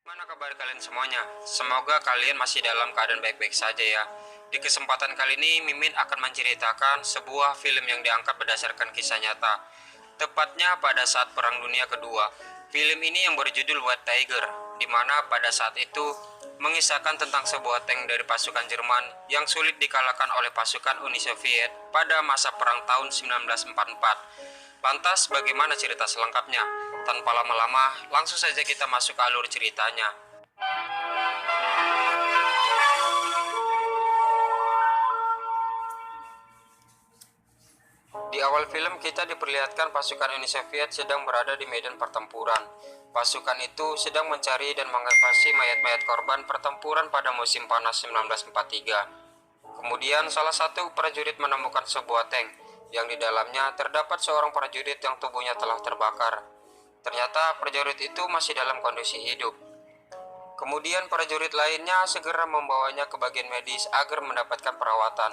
Mana kabar kalian semuanya? Semoga kalian masih dalam keadaan baik-baik saja ya. Di kesempatan kali ini Mimin akan menceritakan sebuah film yang diangkat berdasarkan kisah nyata. Tepatnya pada saat Perang Dunia Kedua. Film ini yang berjudul White Tiger, di mana pada saat itu mengisahkan tentang sebuah tank dari pasukan Jerman yang sulit dikalahkan oleh pasukan Uni Soviet pada masa perang tahun 1944. Lantas bagaimana cerita selengkapnya? Tanpa lama-lama, langsung saja kita masuk ke alur ceritanya. Di awal film kita diperlihatkan pasukan Uni Soviet sedang berada di medan pertempuran. Pasukan itu sedang mencari dan mengevakuasi mayat-mayat korban pertempuran pada musim panas 1943. Kemudian salah satu prajurit menemukan sebuah tank yang di dalamnya terdapat seorang prajurit yang tubuhnya telah terbakar. Ternyata prajurit itu masih dalam kondisi hidup. Kemudian prajurit lainnya segera membawanya ke bagian medis agar mendapatkan perawatan.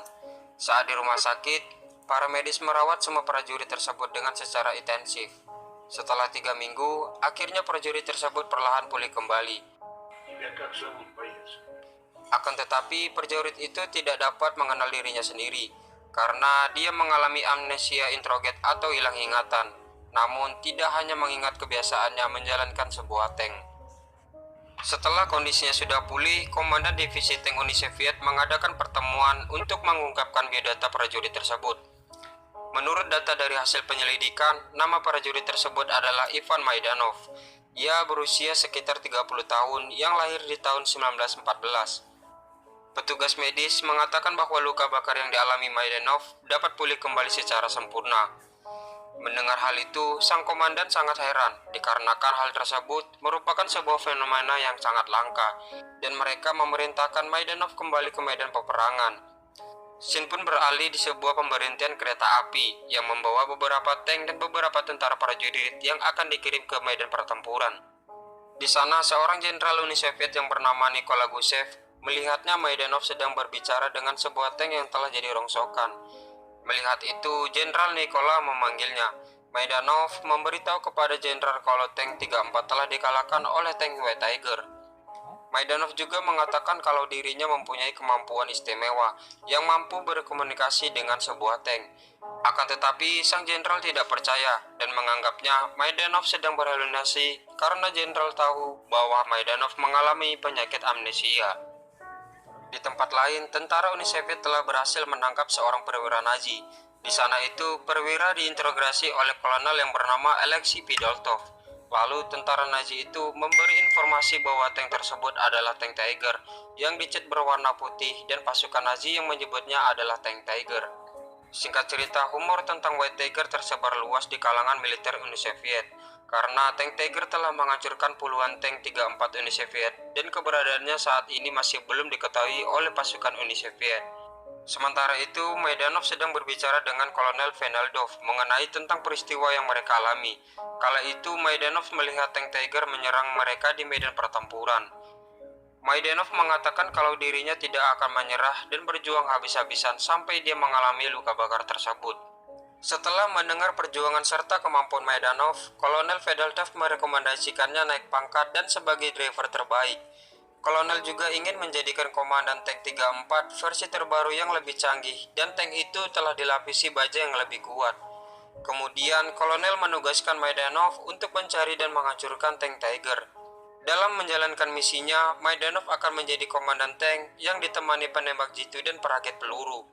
Saat di rumah sakit, para medis merawat semua prajurit tersebut dengan secara intensif. Setelah 3 minggu, akhirnya prajurit tersebut perlahan pulih kembali. Akan tetapi, prajurit itu tidak dapat mengenal dirinya sendiri, karena dia mengalami amnesia introget atau hilang ingatan. Namun, tidak hanya mengingat kebiasaannya menjalankan sebuah tank. Setelah kondisinya sudah pulih, Komandan Divisi Tank Uni Soviet mengadakan pertemuan untuk mengungkapkan biodata prajurit tersebut. Menurut data dari hasil penyelidikan, nama prajurit tersebut adalah Ivan Maidanov. Ia berusia sekitar 30 tahun yang lahir di tahun 1914. Petugas medis mengatakan bahwa luka bakar yang dialami Maidanov dapat pulih kembali secara sempurna. Mendengar hal itu, sang komandan sangat heran dikarenakan hal tersebut merupakan sebuah fenomena yang sangat langka dan mereka memerintahkan Maidanov kembali ke medan peperangan. Scene pun beralih di sebuah pemberhentian kereta api yang membawa beberapa tank dan beberapa tentara prajurit yang akan dikirim ke medan pertempuran. Di sana, seorang jenderal Uni Soviet yang bernama Nikola Gusev melihatnya Maidanov sedang berbicara dengan sebuah tank yang telah jadi rongsokan. Melihat itu, Jenderal Nikola memanggilnya. Maidanov memberitahu kepada Jenderal kalau tank 34 telah dikalahkan oleh tank White Tiger. Maidanov juga mengatakan kalau dirinya mempunyai kemampuan istimewa yang mampu berkomunikasi dengan sebuah tank. Akan tetapi, sang jenderal tidak percaya dan menganggapnya Maidanov sedang berhalusinasi karena jenderal tahu bahwa Maidanov mengalami penyakit amnesia. Di tempat lain, tentara Uni Soviet telah berhasil menangkap seorang perwira Nazi. Di sana itu, perwira diinterogasi oleh kolonel yang bernama Alexei Fedotov. Lalu, tentara Nazi itu memberi informasi bahwa tank tersebut adalah tank Tiger yang dicat berwarna putih dan pasukan Nazi yang menyebutnya adalah tank Tiger. Singkat cerita, humor tentang White Tiger tersebar luas di kalangan militer Uni Soviet karena tank Tiger telah menghancurkan puluhan tank 34 Uni Soviet dan keberadaannya saat ini masih belum diketahui oleh pasukan Uni Soviet. Sementara itu, Maidanov sedang berbicara dengan Kolonel Venaldov mengenai tentang peristiwa yang mereka alami. Kala itu, Maidanov melihat tank Tiger menyerang mereka di medan pertempuran. Maidanov mengatakan kalau dirinya tidak akan menyerah dan berjuang habis-habisan sampai dia mengalami luka bakar tersebut. Setelah mendengar perjuangan serta kemampuan Maidanov, Kolonel Fedotov merekomendasikannya naik pangkat dan sebagai driver terbaik. Kolonel juga ingin menjadikan komandan tank 34 versi terbaru yang lebih canggih dan tank itu telah dilapisi baja yang lebih kuat. Kemudian, Kolonel menugaskan Maidanov untuk mencari dan menghancurkan tank Tiger. Dalam menjalankan misinya, Maidanov akan menjadi komandan tank yang ditemani penembak jitu dan perakit peluru.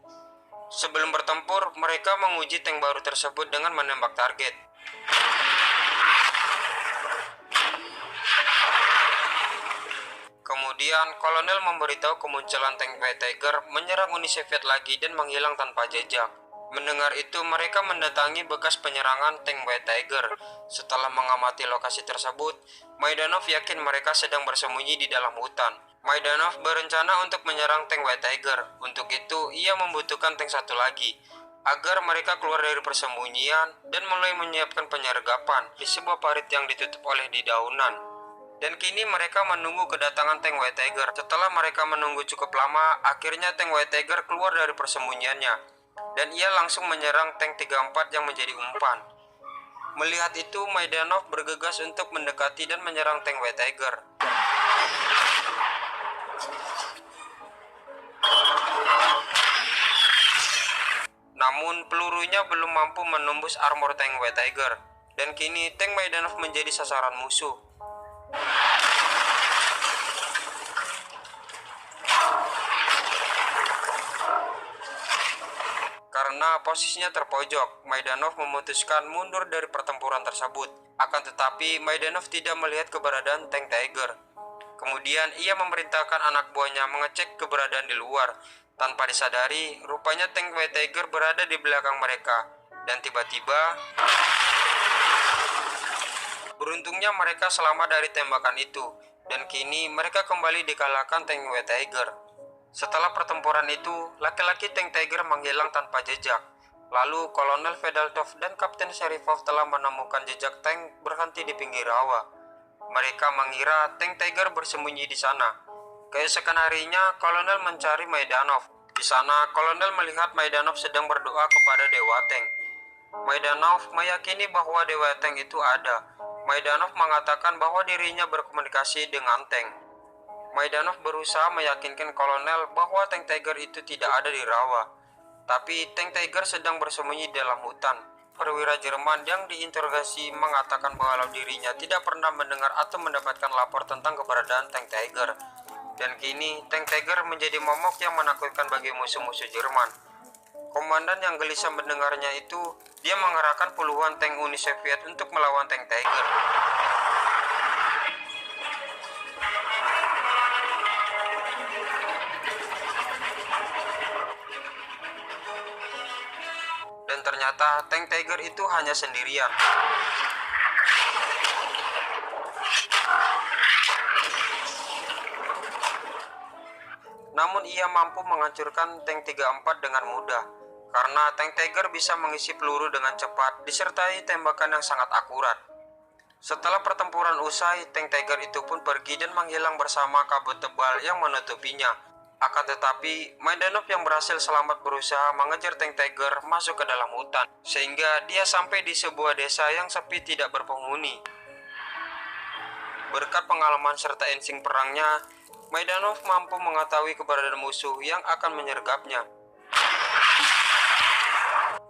Sebelum bertempur, mereka menguji tank baru tersebut dengan menembak target. Kemudian, kolonel memberitahu kemunculan tank White Tiger menyerang Uni Soviet lagi dan menghilang tanpa jejak. Mendengar itu, mereka mendatangi bekas penyerangan tank White Tiger. Setelah mengamati lokasi tersebut, Maidanov yakin mereka sedang bersembunyi di dalam hutan. Maidanov berencana untuk menyerang tank White Tiger. Untuk itu, ia membutuhkan tank satu lagi, agar mereka keluar dari persembunyian dan mulai menyiapkan penyergapan di sebuah parit yang ditutup oleh dedaunan. Dan kini mereka menunggu kedatangan tank White Tiger. Setelah mereka menunggu cukup lama, akhirnya tank White Tiger keluar dari persembunyiannya. Dan ia langsung menyerang tank 34 yang menjadi umpan. Melihat itu, Maidanov bergegas untuk mendekati dan menyerang tank White Tiger. Namun pelurunya belum mampu menembus armor tank White Tiger, dan kini tank Maidanov menjadi sasaran musuh. Karena posisinya terpojok, Maidanov memutuskan mundur dari pertempuran tersebut. Akan tetapi, Maidanov tidak melihat keberadaan tank Tiger. Kemudian ia memerintahkan anak buahnya mengecek keberadaan di luar. Tanpa disadari, rupanya tank White Tiger berada di belakang mereka. Dan tiba-tiba, beruntungnya mereka selamat dari tembakan itu. Dan kini mereka kembali dikalahkan tank White Tiger. Setelah pertempuran itu, laki-laki tank Tiger menghilang tanpa jejak. Lalu Kolonel Fedaltov dan Kapten Sherifov telah menemukan jejak tank berhenti di pinggir rawa. Mereka mengira tank Tiger bersembunyi di sana. Keesokan harinya, Kolonel mencari Maidanov. Di sana, Kolonel melihat Maidanov sedang berdoa kepada Dewa Tank. Maidanov meyakini bahwa Dewa Tank itu ada. Maidanov mengatakan bahwa dirinya berkomunikasi dengan tank. Maidanov berusaha meyakinkan Kolonel bahwa tank Tiger itu tidak ada di rawa. Tapi tank Tiger sedang bersembunyi dalam hutan. Perwira Jerman yang diinterogasi mengatakan bahwa dirinya tidak pernah mendengar atau mendapatkan lapor tentang keberadaan tank Tiger. Dan kini tank Tiger menjadi momok yang menakutkan bagi musuh-musuh Jerman. Komandan yang gelisah mendengarnya itu, dia mengerahkan puluhan tank Uni Soviet untuk melawan tank Tiger. Dan ternyata tank Tiger itu hanya sendirian. Namun ia mampu menghancurkan tank 34 dengan mudah, karena tank Tiger bisa mengisi peluru dengan cepat disertai tembakan yang sangat akurat. Setelah pertempuran usai, tank Tiger itu pun pergi dan menghilang bersama kabut tebal yang menutupinya. Akan tetapi, Maidanov yang berhasil selamat berusaha mengejar tank Tiger masuk ke dalam hutan, sehingga dia sampai di sebuah desa yang sepi tidak berpenghuni. Berkat pengalaman serta insting perangnya, Maidanov mampu mengetahui keberadaan musuh yang akan menyergapnya.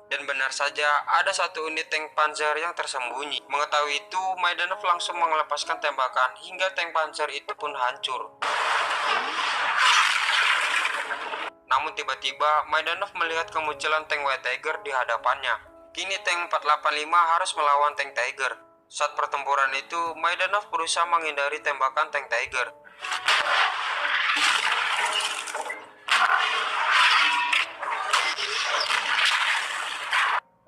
Dan benar saja, ada satu unit tank panzer yang tersembunyi. Mengetahui itu, Maidanov langsung melepaskan tembakan hingga tank panzer itu pun hancur. Namun tiba-tiba, Maidanov melihat kemunculan tank White Tiger di hadapannya. Kini tank 485 harus melawan tank Tiger. Saat pertempuran itu, Maidanov berusaha menghindari tembakan tank Tiger.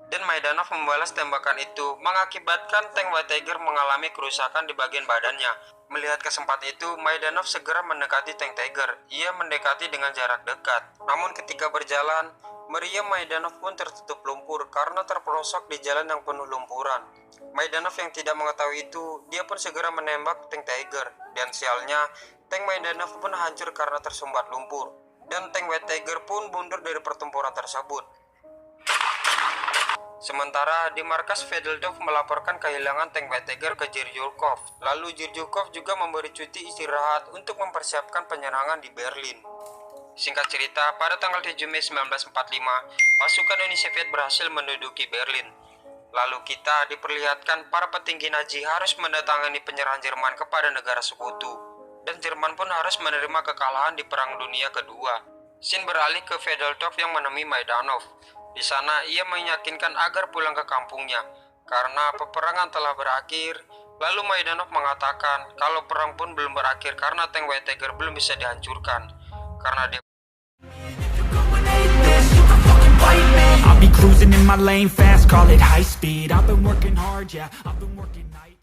Dan Maidanov membalas tembakan itu, mengakibatkan tank White Tiger mengalami kerusakan di bagian badannya. Melihat kesempatan itu, Maidanov segera mendekati tank Tiger. Ia mendekati dengan jarak dekat. Namun ketika berjalan, meriam Maidanov pun tertutup lumpur karena terperosok di jalan yang penuh lumpuran. Maidanov yang tidak mengetahui itu, dia pun segera menembak tank Tiger. Dan sialnya, tank Maidanov pun hancur karena tersumbat lumpur. Dan tank White Tiger pun mundur dari pertempuran tersebut. Sementara di markas Fedaltov melaporkan kehilangan tank White Tiger ke Jiryukov. Lalu Jiryukov juga memberi cuti istirahat untuk mempersiapkan penyerangan di Berlin. Singkat cerita, pada tanggal 7 Mei 1945, pasukan Uni Soviet berhasil menduduki Berlin. Lalu kita diperlihatkan para petinggi Nazi harus mendatangani penyerahan Jerman kepada negara sekutu. Dan Jerman pun harus menerima kekalahan di Perang Dunia Kedua. Scene beralih ke Fedaltov yang menemui Maidanov. Di sana ia meyakinkan agar pulang ke kampungnya karena peperangan telah berakhir. Lalu Maidanov mengatakan kalau perang pun belum berakhir karena tank White Tiger belum bisa dihancurkan karena dia I'll be cruising in my lane fast, call it high speed. I've been working hard, yeah, I've been working night.